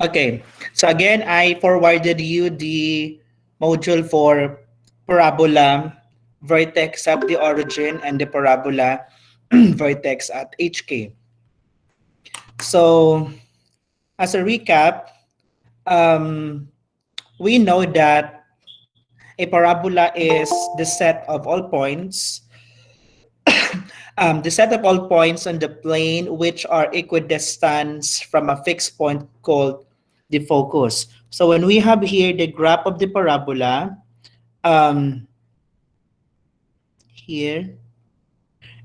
Okay, so again, I forwarded you the module for parabola vertex at the origin and the parabola vertex at HK. So as a recap, um, we know that a parabola is the set of all points, the set of all points on the plane which are equidistant from a fixed point called the focus. So when we have here the graph of the parabola, um, here,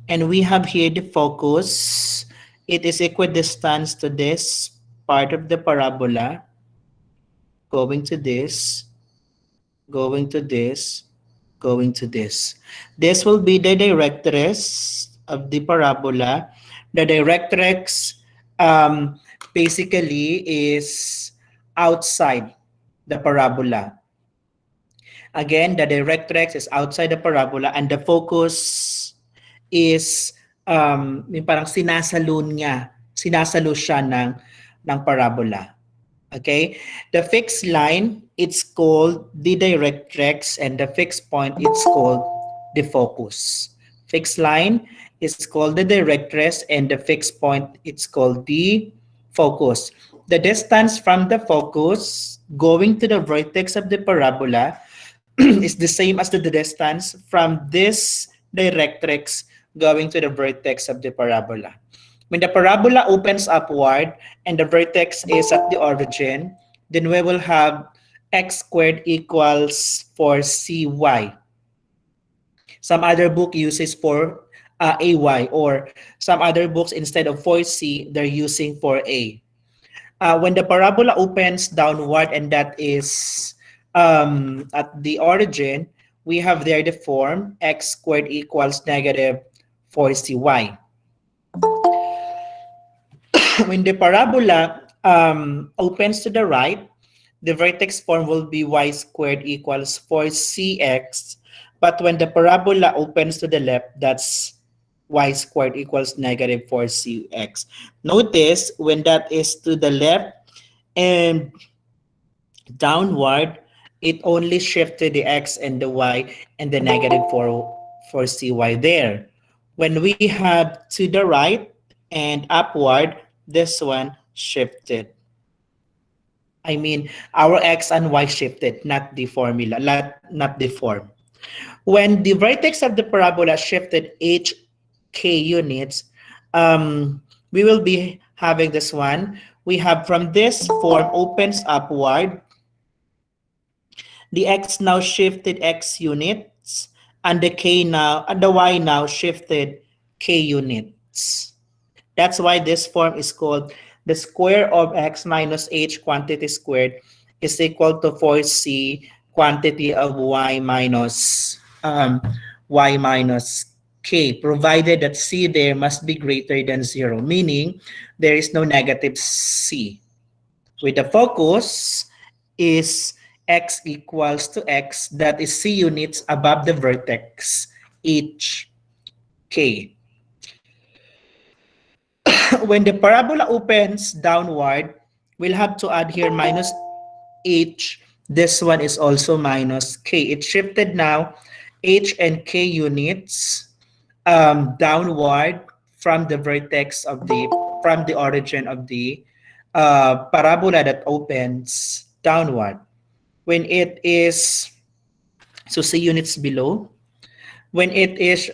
and we have here the focus, it is equidistant to this part of the parabola, going to this, going to this, going to this. This will be the directrix of the parabola. The directrix basically is outside the parabola. Again, the directrix is outside the parabola and the focus is yung parang sinasalo siya ng parabola. Okay? The fixed line, it's called the directrix, and the fixed point, it's called the focus. Fixed line is called the directrix, and the fixed point, it's called the focus. The distance from the focus going to the vertex of the parabola is the same as the distance from this directrix going to the vertex of the parabola. When the parabola opens upward and the vertex is at the origin, then we will have x squared equals 4cy. Some other book uses 4ay, or some other books instead of 4c, they're using 4a. When the parabola opens downward and that is at the origin, we have there the form x squared equals negative 4cy. When the parabola opens to the right, the vertex form will be y squared equals 4cx. But when the parabola opens to the left, that's y squared equals negative 4cx. Notice when that is to the left and downward, it only shifted the x and the y and the negative 4cy there. When we have to the right and upward, this one shifted. I mean, our x and y shifted, not the formula, not the form. When the vertex of the parabola shifted hk units, we will be having this one. We have from this form opens upward, the x now shifted x units, and the y now shifted k units. That's why this form is called the square of x minus h quantity squared is equal to 4c quantity of y minus k, provided that c there must be greater than 0, meaning there is no negative c. With the focus is x equals to x, that is c units above the vertex h k. When the parabola opens downward, we'll have to add here minus h. This one is also minus k. It shifted now h and k units downward from the vertex of from the origin of the parabola that opens downward. When it is, so c units below, when it is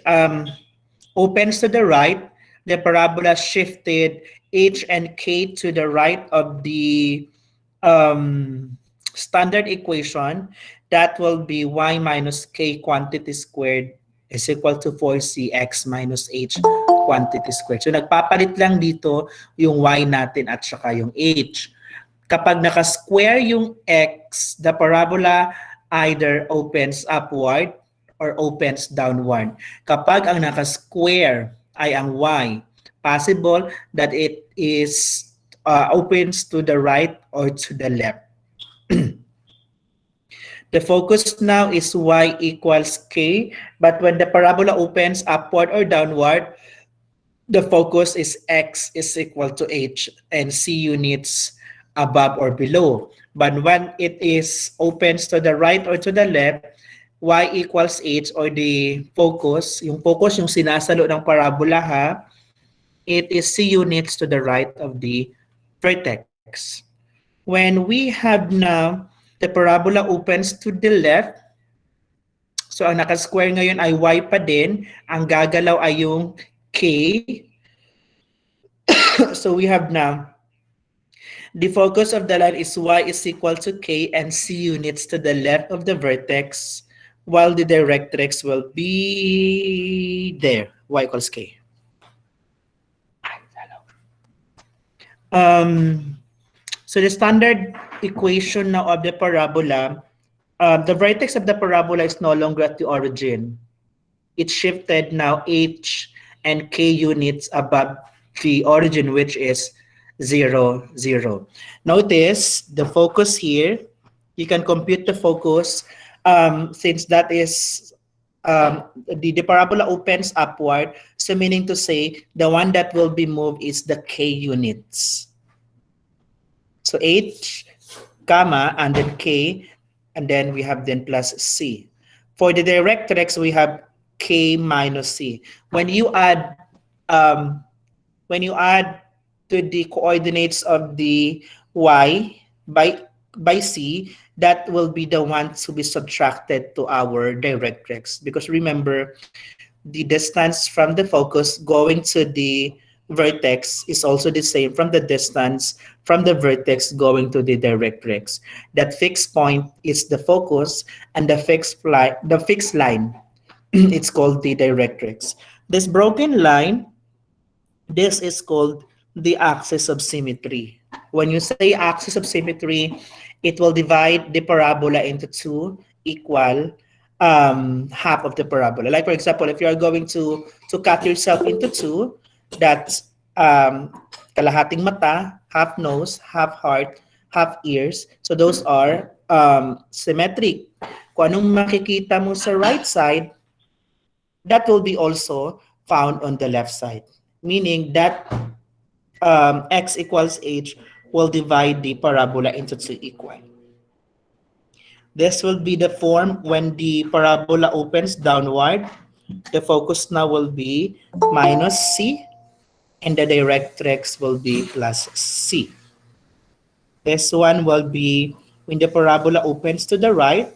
opens to the right, the parabola shifted h and k to the right of the standard equation. That will be y minus k quantity squared is equal to 4cx minus h quantity squared. So nagpapalit lang dito yung y natin at saka yung h. Kapag naka-square yung x, the parabola either opens upward or opens downward. Kapag ang naka-square ay ang y, possible that it is opens to the right or to the left. The focus now is y equals k, but when the parabola opens upward or downward, the focus is x is equal to h, and c units above or below. But when it is opens to the right or to the left, y equals h or the focus, yung sinasalo ng parabola ha, it is c units to the right of the vertex. When we have now the parabola opens to the left, so ang naka-square ngayon ay y pa din, ang gagalaw ay yung k. So we have now the focus of the line is y is equal to k and c units to the left of the vertex, while the directrix will be there, y equals k. So the standard equation now of the parabola, the vertex of the parabola is no longer at the origin. It shifted now h and k units above the origin, which is 0, 0. Notice the focus here. You can compute the focus since that is the parabola opens upward. So meaning to say the one that will be moved is the k units. So h, comma, and then k, and then we have then plus c. For the directrix, we have k minus c. Um, when you add to the coordinates of the y by c, that will be the one to be subtracted to our directrix. Because remember, the distance from the focus going to the vertex is also the same from the distance from the vertex going to the directrix. That fixed point is the focus, and the fixed line, it's called the directrix. This broken line, this is called the axis of symmetry. When you say axis of symmetry, it will divide the parabola into two equal half of the parabola. Like for example, if you are going to cut yourself into two, that's kalahating mata, half nose, half heart, half ears. So those are symmetric. Kung anong makikita mo sa right side, that will be also found on the left side. Meaning that x equals h will divide the parabola into two equal. This will be the form when the parabola opens downward. The focus now will be minus c, and the directrix will be plus c. This one will be when the parabola opens to the right.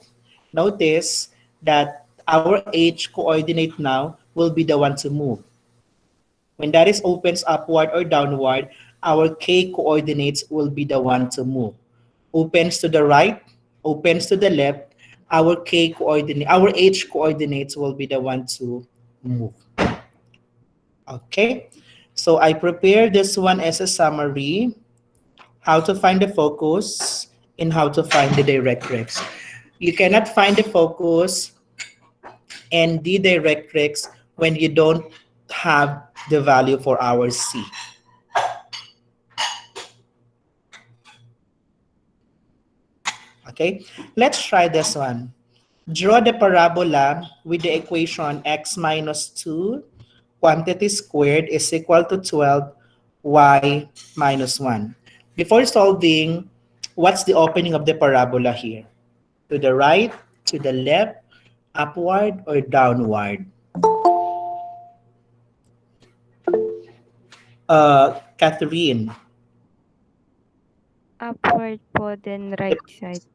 Notice that our h coordinate now will be the one to move. When that is opens upward or downward, our k coordinates will be the one to move. Opens to the right, opens to the left, our h coordinates will be the one to move. Okay, so I prepared this one as a summary, how to find the focus and how to find the directrix. You cannot find the focus and the directrix when you don't have the value for our c. Okay, let's try this one. Draw the parabola with the equation x minus 2 quantity squared is equal to 12 y minus 1. Before solving, what's the opening of the parabola here? To the right, to the left, upward, or downward? Catherine, Upward po, then right side.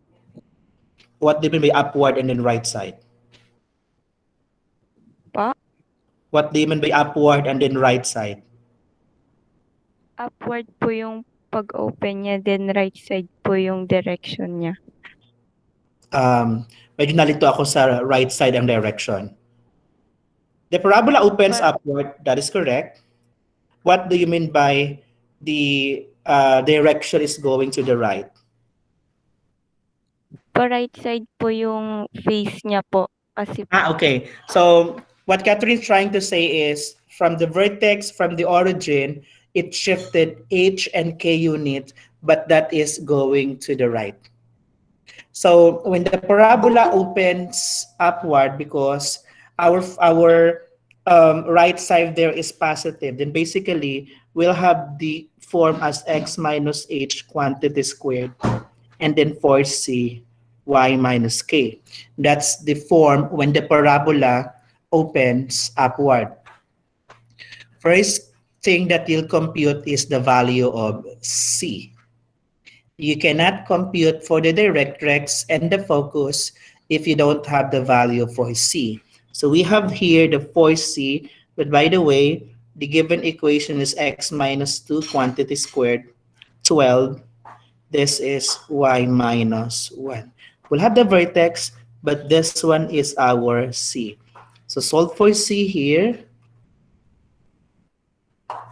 what do you mean by upward and then right side? Pa? What do you mean by upward and then right side? Upward po yung pag-open niya, then right side po yung direction niya. Medyo nalito ako sa right side ang direction. The parabola opens upward, that is correct. What do you mean by the direction is going to the right? Pa right side po yung face niya po. Kasi Okay. So what Catherine's trying to say is from the vertex, from the origin, it shifted h and k unit, but that is going to the right. So when the parabola opens upward, because our right side there is positive, then basically we'll have the form as x minus h quantity squared and then 4c y minus k. That's the form when the parabola opens upward. First thing that you'll compute is the value of c. You cannot compute for the directrix and the focus if you don't have the value for C. So we have here the 4C, but by the way, the given equation is x minus 2 quantity squared, 12. This is y minus 1. We'll have the vertex, but this one is our C. So solve for C here.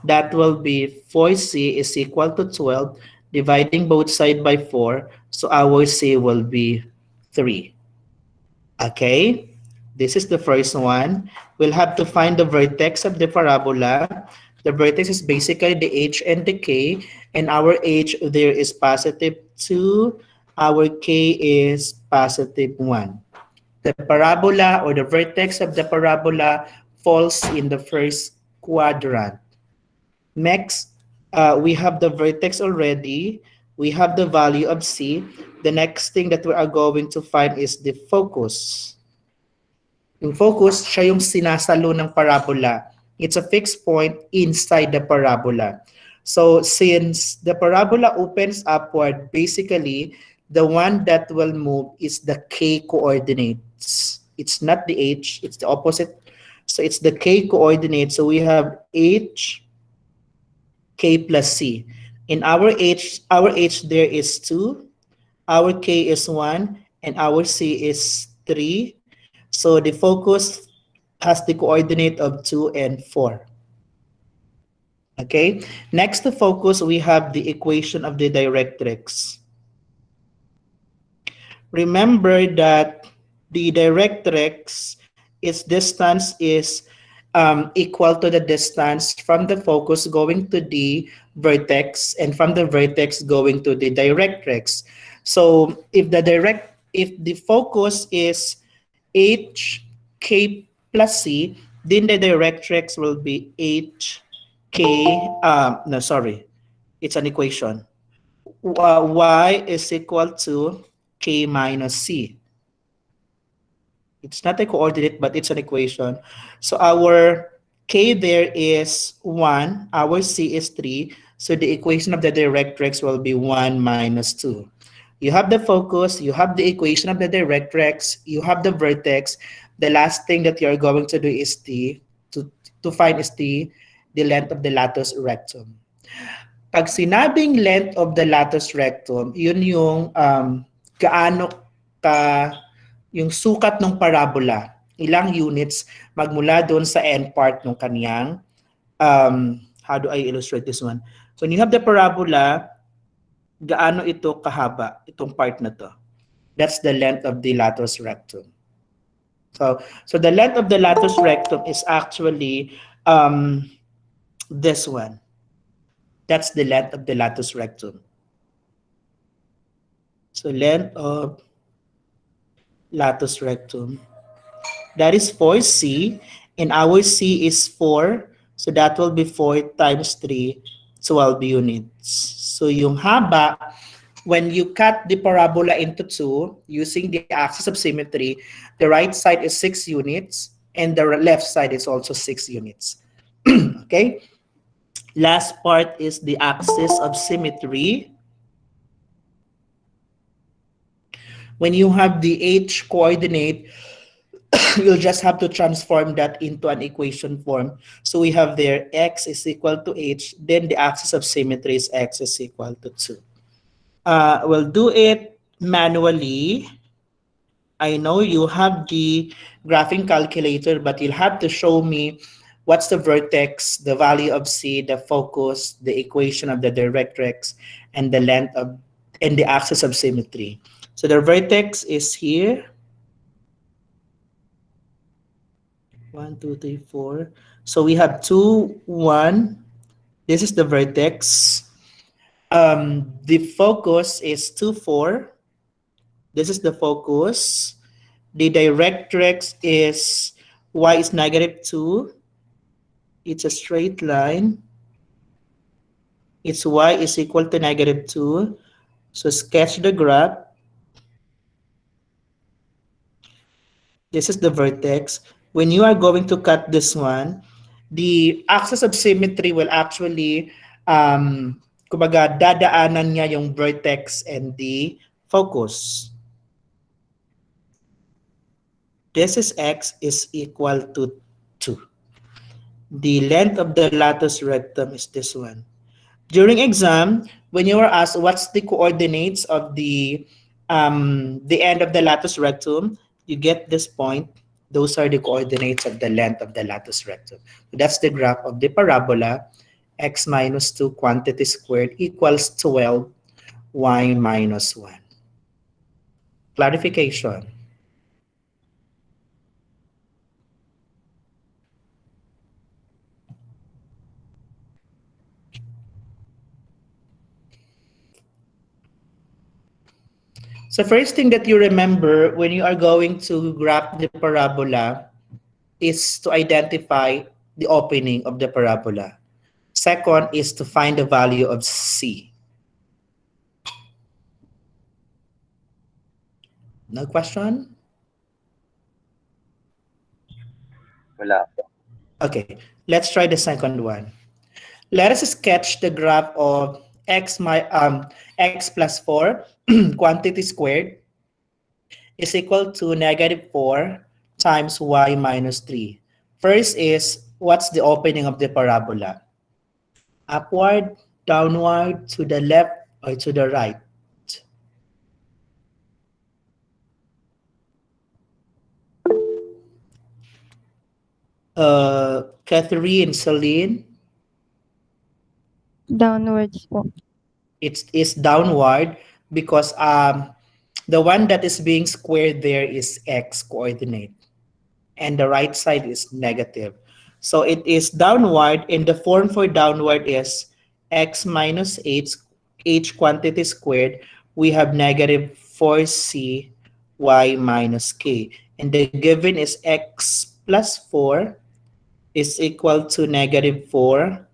That will be 4c is equal to 12, dividing both side by 4. So our c will be 3. Okay? This is the first one. We'll have to find the vertex of the parabola. The vertex is basically the h and the k. And our h there is positive 2. Our k is positive 1. The parabola or the vertex of the parabola falls in the first quadrant. Next, we have the vertex already. We have the value of C. The next thing that we are going to find is the focus. Yung focus, siya yung sinasalo ng parabola. It's a fixed point inside the parabola. So since the parabola opens upward, basically, the one that will move is the k coordinates. It's not the h, it's the opposite. So it's the k coordinate. So we have h, k plus c. In our h there is 2, our k is 1, and our c is 3. So the focus has the coordinate of 2 and 4. Okay, next to focus, we have the equation of the directrix. Remember that the directrix, its distance is equal to the distance from the focus going to the vertex and from the vertex going to the directrix. So if the focus is h k plus c, then the directrix will be h k. No, sorry, it's an equation. Y is equal to k minus c. It's not a coordinate, but it's an equation. So our k there is 1, our c is 3. So the equation of the directrix will be 1 minus 2. You have the focus, you have the equation of the directrix, you have the vertex. The last thing that you're going to do is to find is the length of the latus rectum. Pag sinabing length of the latus rectum, yun yung gaano ka yung sukat ng parabola, ilang units magmula doon sa end part ng kaniyang, how do I illustrate this one? When you have the parabola, gaano ito kahaba, itong part na to. That's the length of the latus rectum. So the length of the latus rectum is actually this one. That's the length of the latus rectum. So length of latus rectum. That is 4c, and our c is 4. So that will be 4 times 3, 12 units. So yung haba, when you cut the parabola into 2 using the axis of symmetry, the right side is 6 units, and the left side is also 6 units. Okay? Last part is the axis of symmetry. When you have the h coordinate, you'll just have to transform that into an equation form. So we have there x is equal to h, then the axis of symmetry is x is equal to 2. We'll do it manually. I know you have the graphing calculator, but you'll have to show me what's the vertex, the value of c, the focus, the equation of the directrix, and the length of and the axis of symmetry. So the vertex is here. 1, 2, 3, 4. So we have 2, 1. This is the vertex. The focus is 2, 4. This is the focus. The directrix is y is negative 2. It's a straight line. Its y is equal to negative 2. So sketch the graph. This is the vertex. When you are going to cut this one, the axis of symmetry will actually, kumbaga, dadaanan niya yung vertex and the focus. This is x is equal to 2. The length of the latus rectum is this one. During exam, when you are asked what's the coordinates of the end of the latus rectum, you get this point. Those are the coordinates of the length of the latus rectum. So that's the graph of the parabola. X minus 2 quantity squared equals 12 y minus 1. Clarification. So first thing that you remember when you are going to graph the parabola is to identify the opening of the parabola. Second is to find the value of C. No question? Wala. Okay, let's try the second one. Let us sketch the graph of x plus 4 quantity squared is equal to negative 4 times y minus 3. First is, what's the opening of the parabola? Upward, downward, to the left, or to the right? Catherine, Celine, Downwards po. it's downward because the one that is being squared there is x coordinate and the right side is negative. So it is downward, and the form for downward is x minus h quantity squared. We have negative 4c y minus k. And the given is x plus 4 is equal to negative 4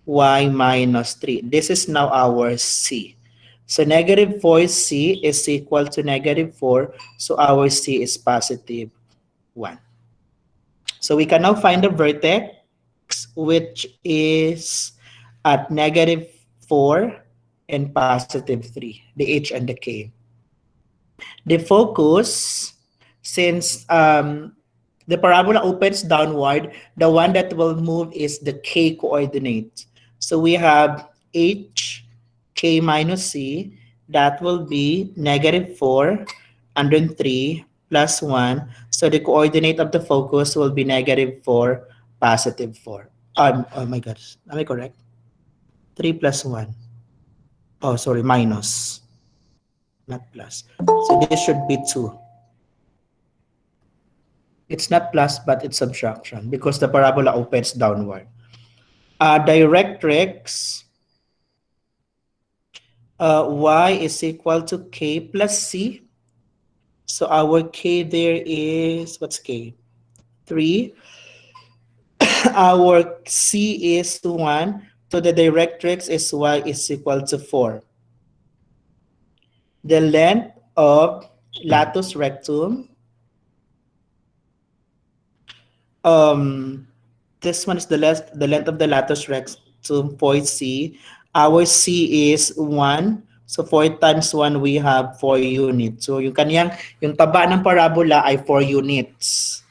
y minus 3. This is now our c. So negative 4c is equal to negative 4. So our c is positive 1. So we can now find the vertex, which is at negative 4 and positive 3, the h and the k. The focus, since the parabola opens downward, the one that will move is the k coordinate. So we have h, k minus c, that will be negative 4 and then 3 plus 1. So the coordinate of the focus will be negative 4, positive 4. Oh my gosh, am I correct? 3 plus 1. Oh, sorry, minus, not plus. So this should be 2. It's not plus, but it's subtraction because the parabola opens downward. Directrix, y is equal to k plus c. So our k there is, what's k? 3. Our c is 1. So the directrix is y is equal to 4. The length of latus rectum, um, this one is the length of the latus rectum for C. Our C is 1. So 4 times 1, we have 4 units. So yung taba ng parabola ay 4 units.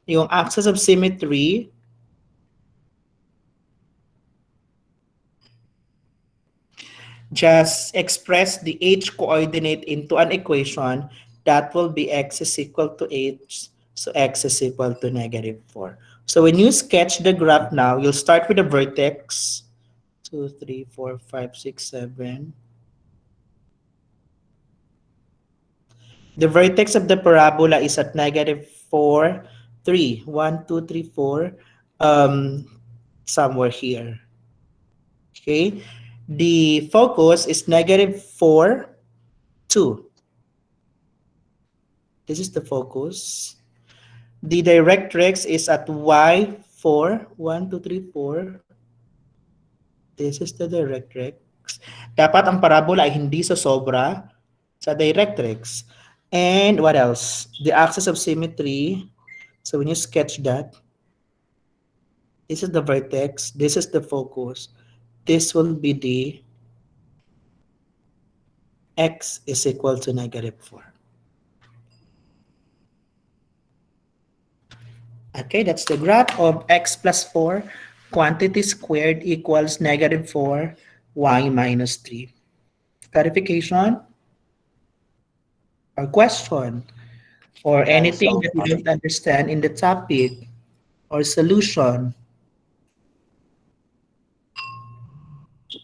Yung axis of symmetry, just express the h coordinate into an equation that will be x is equal to h. So x is equal to negative 4. So when you sketch the graph now, you'll start with the vertex. 2, 3, 4, 5, 6, 7. The vertex of the parabola is at negative 4, 3. 1, 2, 3, 4. Somewhere here. Okay. The focus is negative 4, 2. This is the focus. The directrix is at y 4, 1, 2, 3, 4. This is the directrix. Dapat ang parabola ay hindi sobra sa directrix. And what else? The axis of symmetry. So when you sketch that, this is the vertex, this is the focus. This will be the x is equal to -4. Okay, that's the graph of x plus 4. Quantity squared equals -4, y minus 3. Clarification or question or And anything so that you far, don't understand in the topic or solution.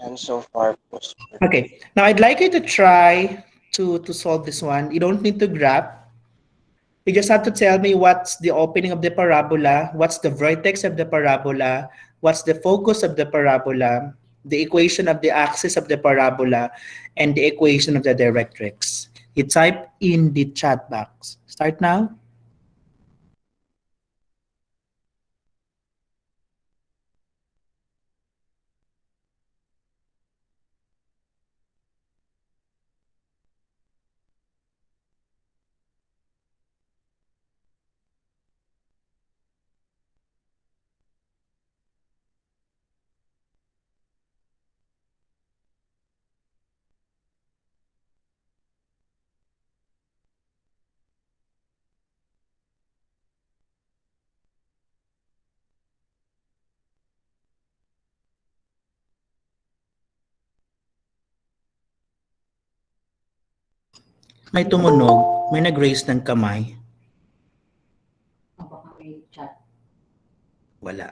and so far po, sir. Okay, now I'd like you to try to solve this one. You don't need to graph. You just have to tell me what's the opening of the parabola, what's the vertex of the parabola, what's the focus of the parabola, the equation of the axis of the parabola, and the equation of the directrix. You type in the chat box. Start now. May tumunog, may nag-raise ng kamay. Wala.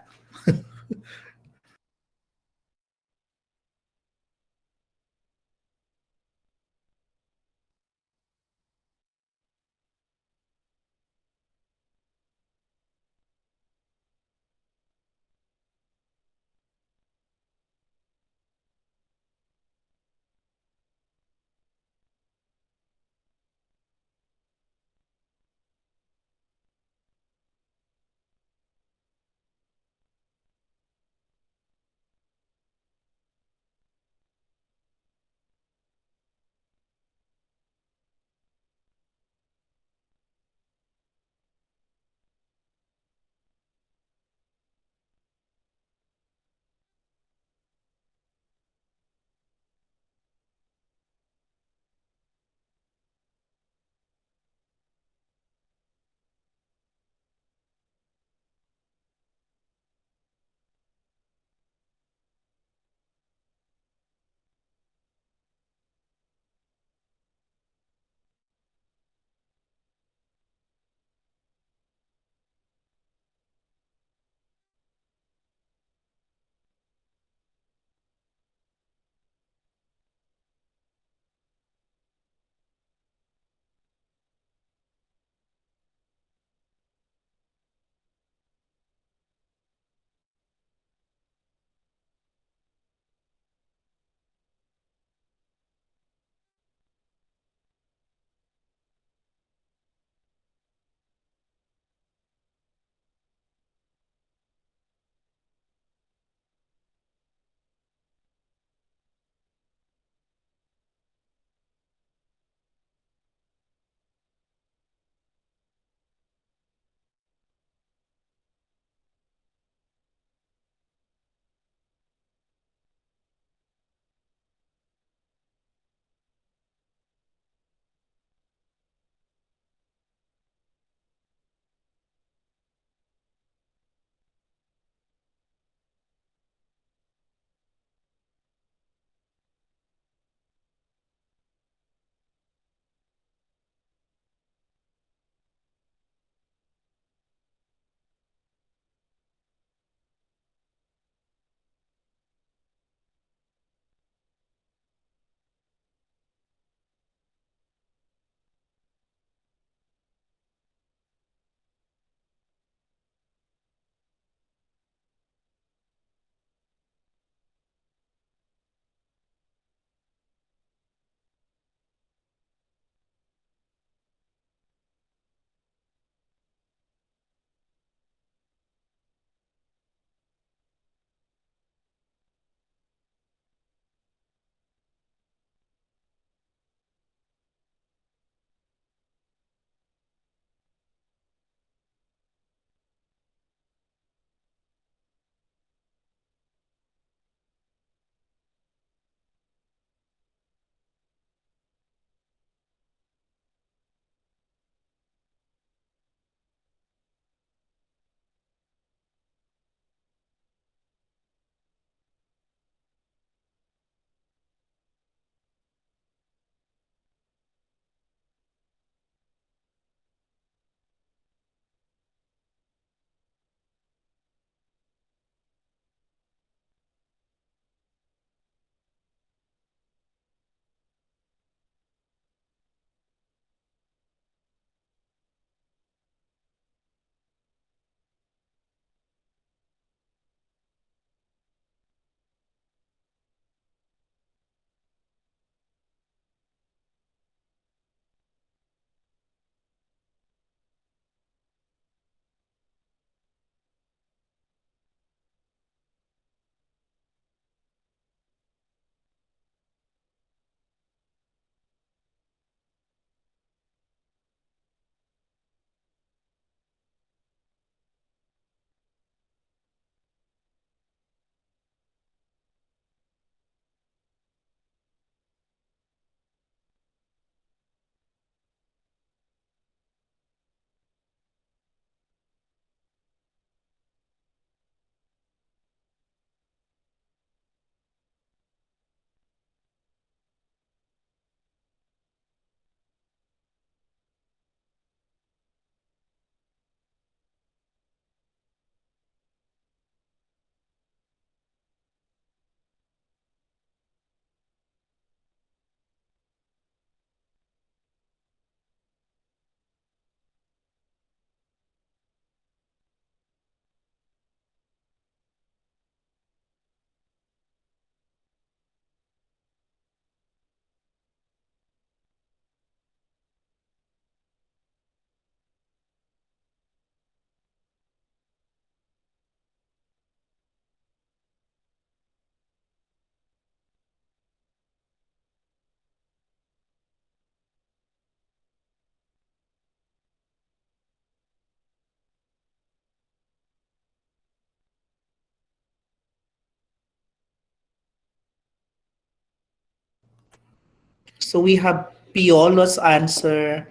So we have Piolo's answer.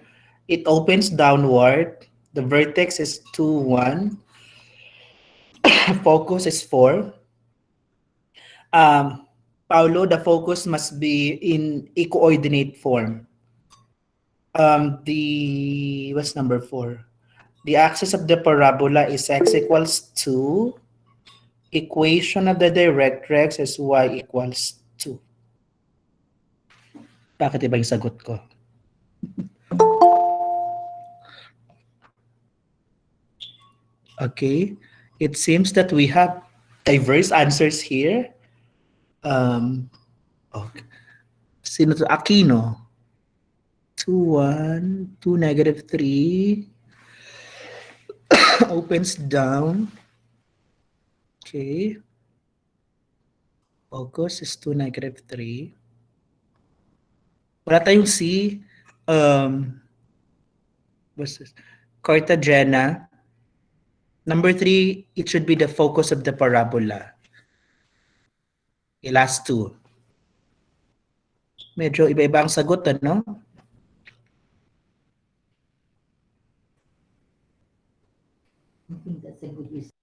It opens downward. The vertex is 2, 1. Focus is 4. Um, Paulo, the focus must be in a coordinate form. What's number 4? The axis of the parabola is x equals 2. Equation of the directrix is y equals 2. Bakit iba yung sagot ko? Okay. It seems that we have diverse answers here. Okay. Sino to? Aquino. 2, 1, 2, -3. Opens down. Okay. Focus is 2, -3. Wala tayong C. What's this? Cartagena. Number 3, it should be the focus of the parabola. Okay, last two. Medyo iba-iba ang sagot, ano? I think that's a good reason.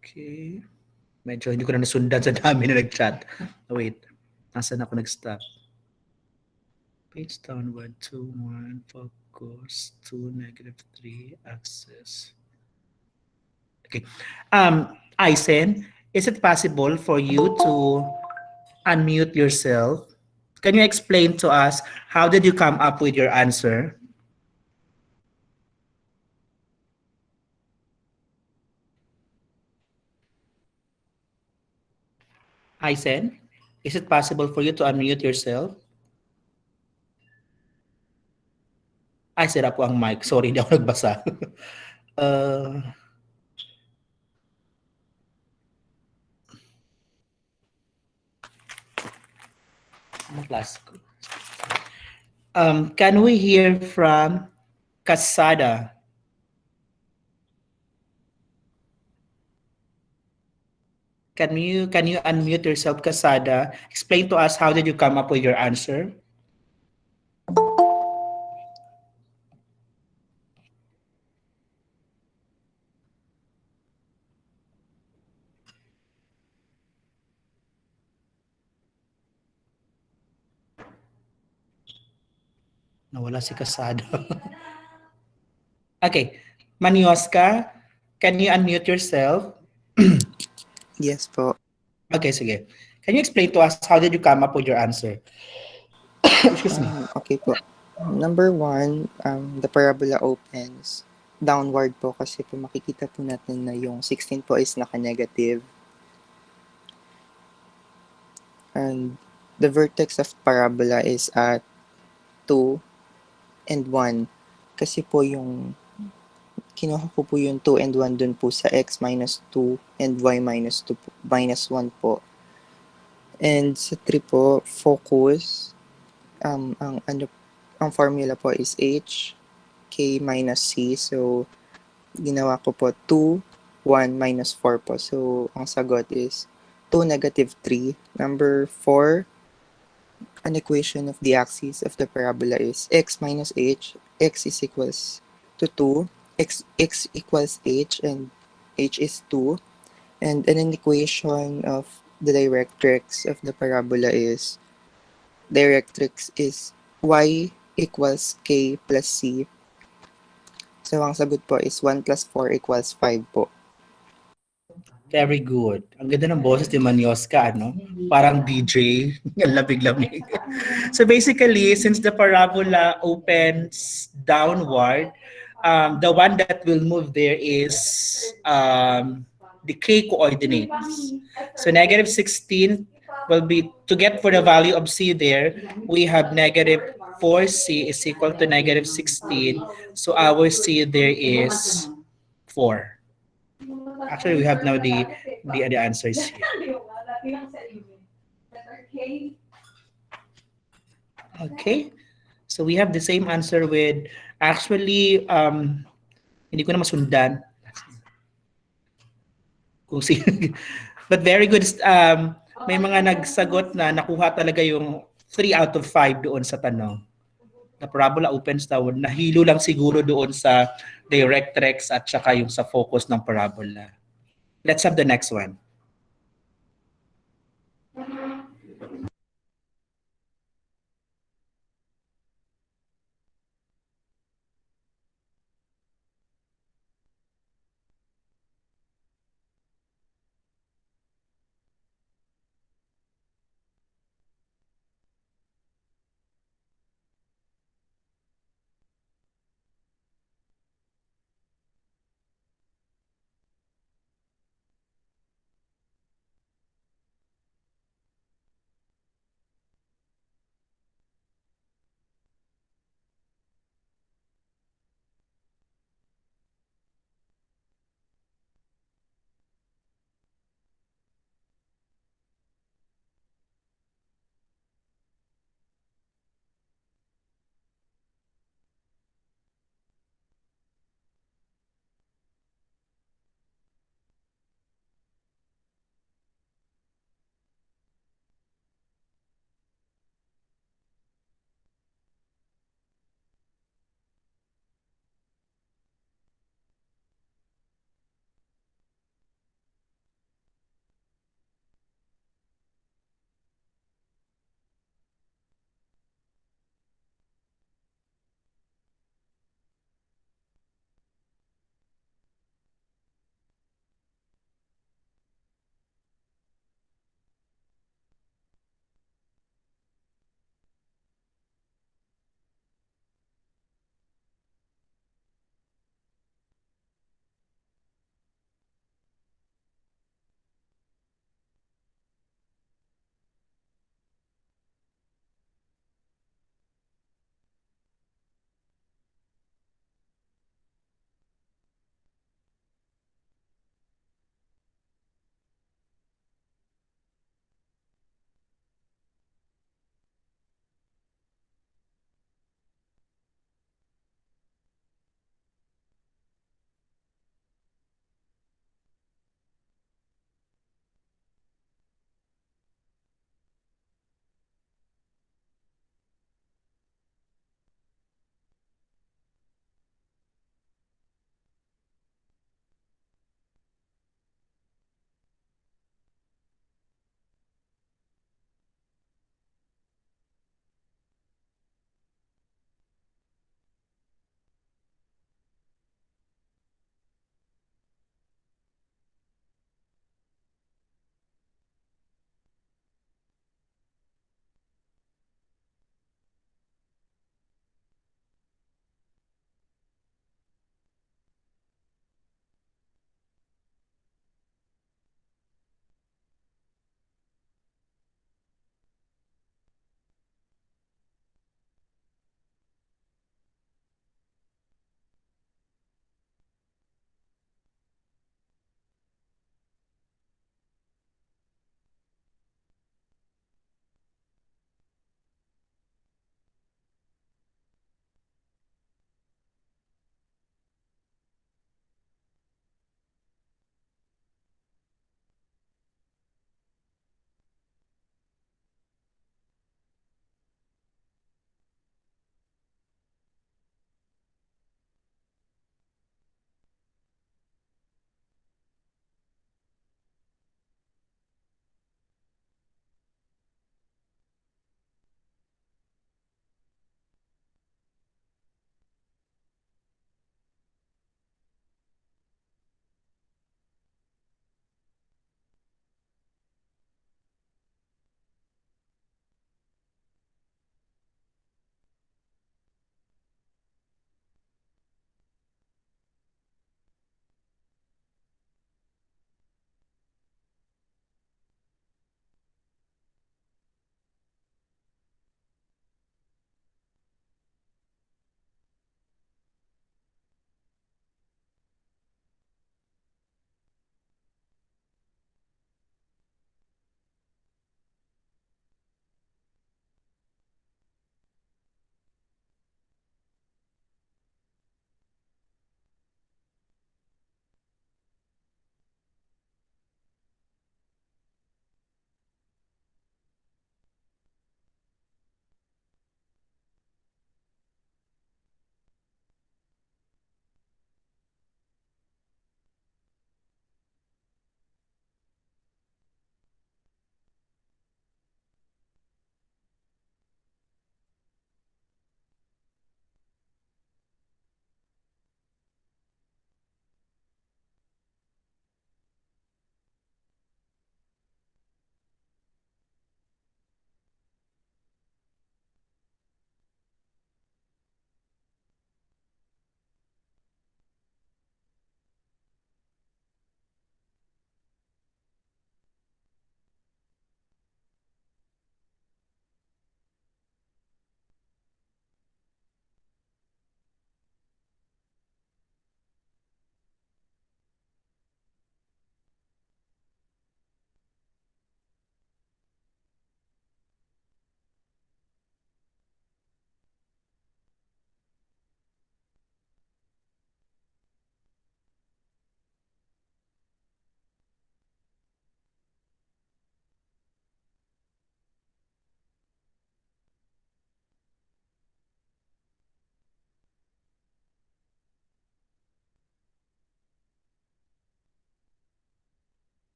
Okay. Medyo hindi ko na nasundan sa dami na nag-chat. Oh, wait. Nasaan ako nag-stop? Page downward, 2, 1, focus, 2, -3, access. Okay. Aisen, is it possible for you to unmute yourself? Can you explain to us how did you come up with your answer? Aisen, is it possible for you to unmute yourself? Ay, sira po ang mic. Sorry, hindi ako nagbasa. uh, can we hear from Casada? Can you unmute yourself, Casada? Explain to us how did you come up with your answer? Nawala si Casada. Okay. Manioska, can you unmute yourself? Yes po. Okay, sige. Can you explain to us how did you come up with your answer? Excuse me. Okay po. Number 1, the parabola opens downward po kasi po makikita po natin na yung 16 po is naka-negative. And the vertex of parabola is at 2 and 1. Kasi po yung kinuha ko po yung 2 and 1 dun po sa x minus 2 and y minus 2 po, minus 1 po. And sa 3 po, focus, ang formula po is h k minus c. So, ginawa ko po 2, 1 minus 4 po. So, ang sagot is 2, -3. Number 4, an equation of the axis of the parabola is x minus h. X is equals to 2. X equals h and h is 2. And an equation of the directrix of the parabola is y equals k plus c. So, ang sagot po is 1 plus 4 equals 5 po. Very good. Ang ganda ng boses ni Manioska, ano? Parang DJ. Ang labig-lamig. So basically, since the parabola opens downward, the one that will move there is the k coordinates. So -16 will be, to get for the value of c there, we have -4c is equal to -16. So our c there is 4. Actually, we have now the answers here. Okay. So we have the same answer with actually hindi ko na masundan kung si but very good may mga nagsagot na nakuha talaga yung 3 out of 5 doon sa tanong. The parabola opens daw, nahilo lang siguro doon sa directrix at saka yung sa focus ng parabola. Let's have the next one.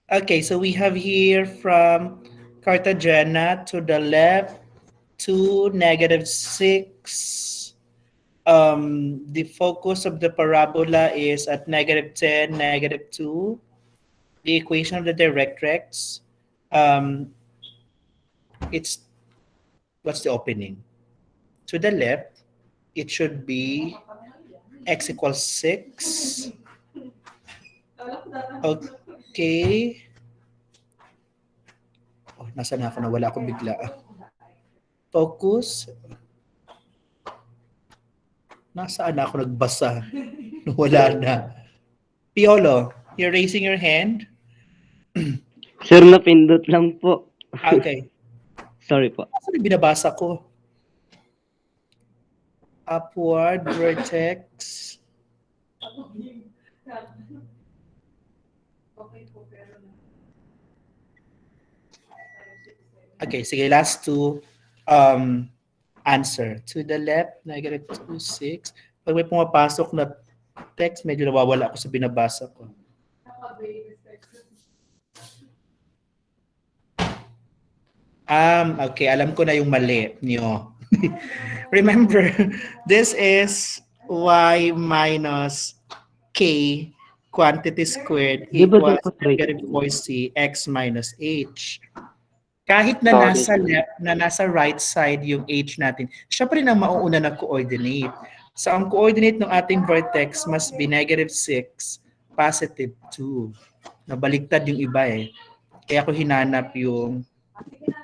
Okay, so we have here from Cartagena to the left, 2, -6. The focus of the parabola is at -10, -2. The equation of the directrix, um, it's what's the opening? To the left, it should be x equals 6. Okay. Oh, nasa na ako? Nawala ako bigla. Focus. Nasaan na ako nagbasa? Wala na. Piolo, you're raising your hand? Sir, napindot lang po. Okay. Sorry po. Saan yung binabasa ko? Upward vertex. Okay, sige, last two answer. To the left, -2, 6. Pag may pumapasok na text, medyo nawawala ako sa binabasa ko. Okay, alam ko na yung mali niyo. Remember, this is y minus k quantity squared Di ba equals dapat right? -4c x minus h. Kahit na Sorry. nasa left, na nasa right side yung h natin, siya pa rin ang mauuna na coordinate. So ang coordinate ng ating vertex must be -6, +2. Nabaliktad yung iba eh. Kaya ako hinanap yung,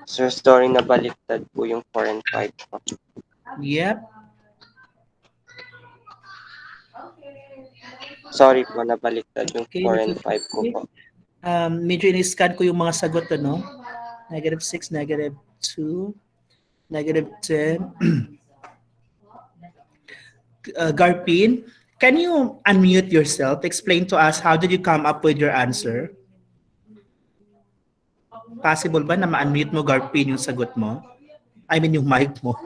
Sir, sorry na baliktad po yung 4 and 5 po. yep, Sorry po, nabaliktad yung okay, 4 and 5 ko po. medyo in-scan ko yung mga sagot, ano? -6, -2, -10. Garpin, can you unmute yourself? Explain to us how did you come up with your answer? Possible ba na ma-unmute mo, Garpin, yung sagot mo? I mean, yung mic mo.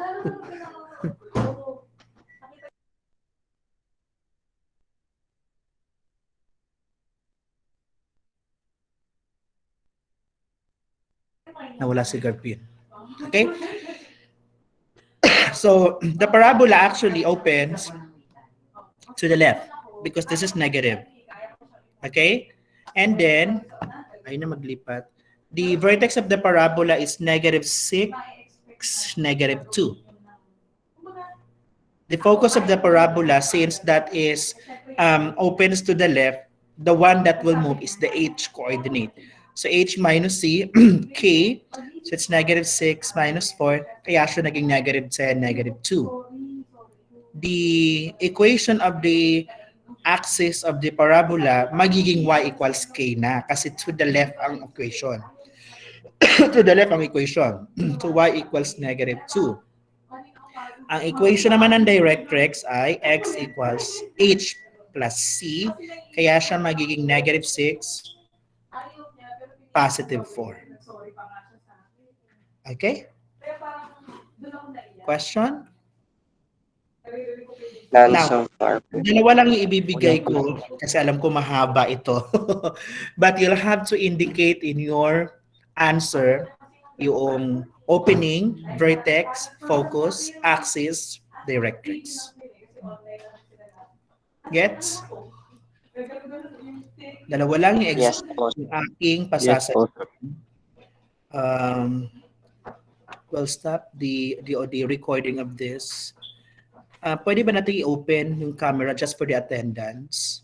Nawala si Garpin. Okay? So, the parabola actually opens to the left because this is negative. Okay? And then, ayun na maglipat. The vertex of the parabola is -6, -2. The focus of the parabola, since that is opens to the left, the one that will move is the h coordinate. So h minus c, k, so it's -6 minus 4, kaya siya naging -10, -2. The equation of the axis of the parabola, magiging y equals k na kasi to the left ang equation. To the left ang equation. So y equals -2. Ang equation naman ng directrix ay x equals h plus c, kaya siya magiging -6, +4. Okay? Question? None Now, so far po. dalawa lang yung ibibigay ko kasi alam ko mahaba ito. But you'll have to indicate in your answer yung opening, vertex, focus, axis, directrix. Gets? Dalawa lang yung, Yes po. yung aking Yes pasasa. po, sir. We'll stop the recording of this. Pwede ba natin i-open yung camera just for the attendance?